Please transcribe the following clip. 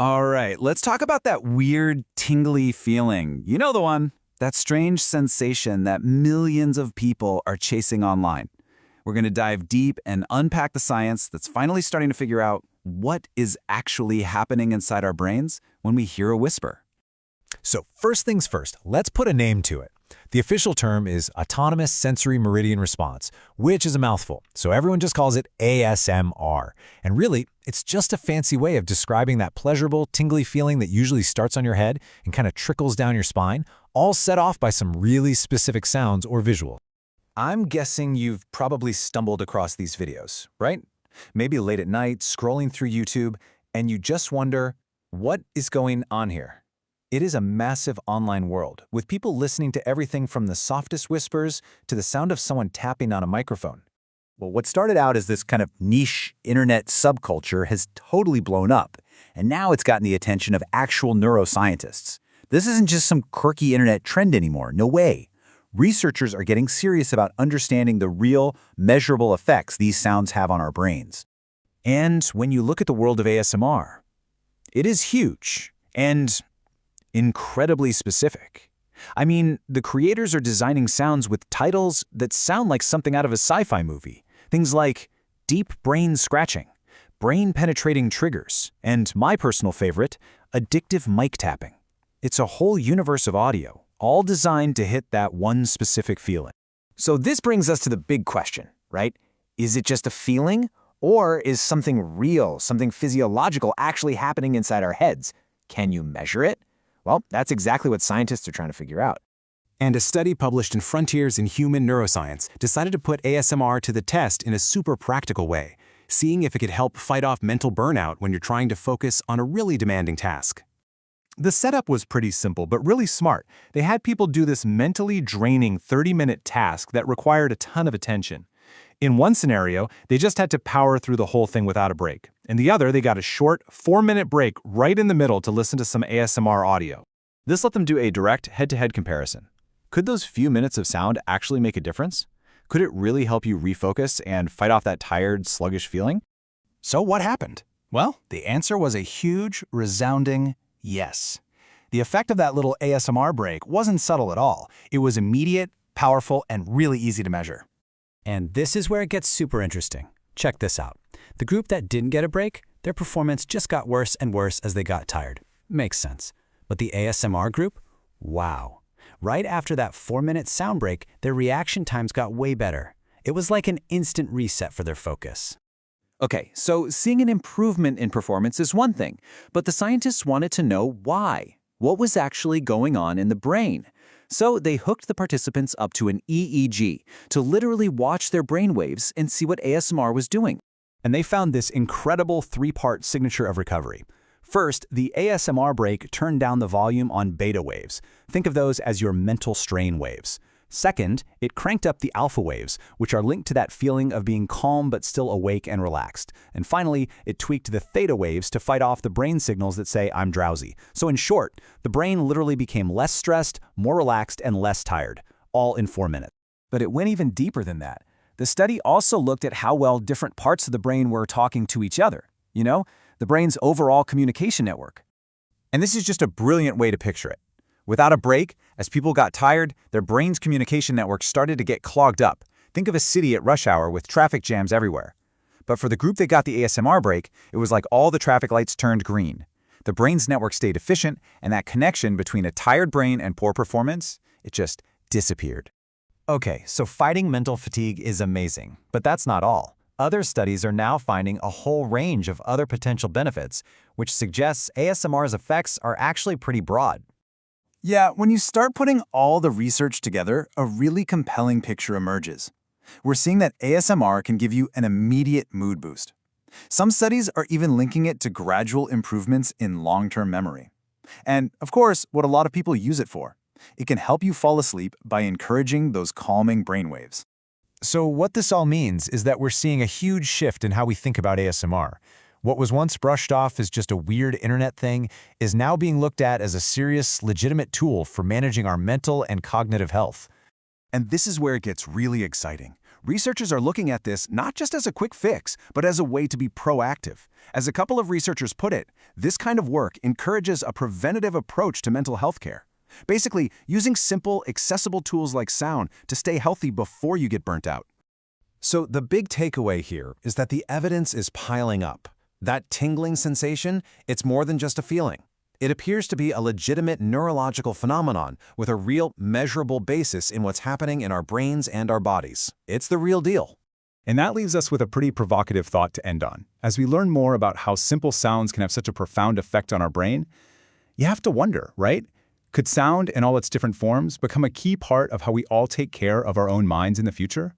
All right, let's talk about that weird, tingly feeling. You know the one. That strange sensation that millions of people are chasing online. We're going to dive deep and unpack the science that's finally starting to figure out what is actually happening inside our brains when we hear a whisper. So first things first, let's put a name to it. The official term is Autonomous Sensory Meridian Response, which is a mouthful, so everyone just calls it ASMR. And really, it's just a fancy way of describing that pleasurable, tingly feeling that usually starts on your head and kind of trickles down your spine, all set off by some really specific sounds or visuals. I'm guessing you've probably stumbled across these videos, right? Maybe late at night, scrolling through YouTube, and you just wonder, what is going on here? It is a massive online world, with people listening to everything from the softest whispers to the sound of someone tapping on a microphone. Well, what started out as this kind of niche internet subculture has totally blown up, and now it's gotten the attention of actual neuroscientists. This isn't just some quirky internet trend anymore, no way. Researchers are getting serious about understanding the real, measurable effects these sounds have on our brains. And when you look at the world of ASMR, it is huge and incredibly specific. I mean, the creators are designing sounds with titles that sound like something out of a sci-fi movie. Things like deep brain scratching, brain-penetrating triggers, and my personal favorite, addictive mic tapping. It's a whole universe of audio, all designed to hit that one specific feeling. So this brings us to the big question, right? Is it just a feeling, or is something real, something physiological actually happening inside our heads? Can you measure it? Well, that's exactly what scientists are trying to figure out. And a study published in Frontiers in Human Neuroscience decided to put ASMR to the test in a super practical way, seeing if it could help fight off mental burnout when you're trying to focus on a really demanding task. The setup was pretty simple, but really smart. They had people do this mentally draining 30-minute task that required a ton of attention. In one scenario, they just had to power through the whole thing without a break. In the other, they got a short 4-minute break right in the middle to listen to some ASMR audio. This let them do a direct head-to-head comparison. Could those few minutes of sound actually make a difference? Could it really help you refocus and fight off that tired, sluggish feeling? So what happened? Well, the answer was a huge, resounding yes. The effect of that little ASMR break wasn't subtle at all. It was immediate, powerful, and really easy to measure. And this is where it gets super interesting. Check this out. The group that didn't get a break, their performance just got worse and worse as they got tired. Makes sense. But the ASMR group? Wow. Right after that 4-minute sound break, their reaction times got way better. It was like an instant reset for their focus. Okay, so seeing an improvement in performance is one thing, but the scientists wanted to know why. What was actually going on in the brain? So they hooked the participants up to an EEG to literally watch their brain waves and see what ASMR was doing. And they found this incredible 3-part signature of recovery. First, the ASMR break turned down the volume on beta waves. Think of those as your mental strain waves. Second, it cranked up the alpha waves, which are linked to that feeling of being calm but still awake and relaxed. And finally, it tweaked the theta waves to fight off the brain signals that say, I'm drowsy. So in short, the brain literally became less stressed, more relaxed, and less tired, all in 4 minutes. But it went even deeper than that. The study also looked at how well different parts of the brain were talking to each other. You know, the brain's overall communication network. And this is just a brilliant way to picture it. Without a break, as people got tired, their brain's communication network started to get clogged up. Think of a city at rush hour with traffic jams everywhere. But for the group that got the ASMR break, it was like all the traffic lights turned green. The brain's network stayed efficient, and that connection between a tired brain and poor performance, it just disappeared. Okay, so fighting mental fatigue is amazing, but that's not all. Other studies are now finding a whole range of other potential benefits, which suggests ASMR's effects are actually pretty broad. Yeah, when you start putting all the research together, a really compelling picture emerges. We're seeing that ASMR can give you an immediate mood boost. Some studies are even linking it to gradual improvements in long-term memory. And, of course, what a lot of people use it for. It can help you fall asleep by encouraging those calming brainwaves. So what this all means is that we're seeing a huge shift in how we think about ASMR. What was once brushed off as just a weird internet thing is now being looked at as a serious, legitimate tool for managing our mental and cognitive health. And this is where it gets really exciting. Researchers are looking at this not just as a quick fix, but as a way to be proactive. As a couple of researchers put it, this kind of work encourages a preventative approach to mental health care. Basically, using simple, accessible tools like sound to stay healthy before you get burnt out. So the big takeaway here is that the evidence is piling up. That tingling sensation, it's more than just a feeling. It appears to be a legitimate neurological phenomenon with a real, measurable basis in what's happening in our brains and our bodies. It's the real deal. And that leaves us with a pretty provocative thought to end on. As we learn more about how simple sounds can have such a profound effect on our brain, you have to wonder, right? Could sound in all its different forms become a key part of how we all take care of our own minds in the future?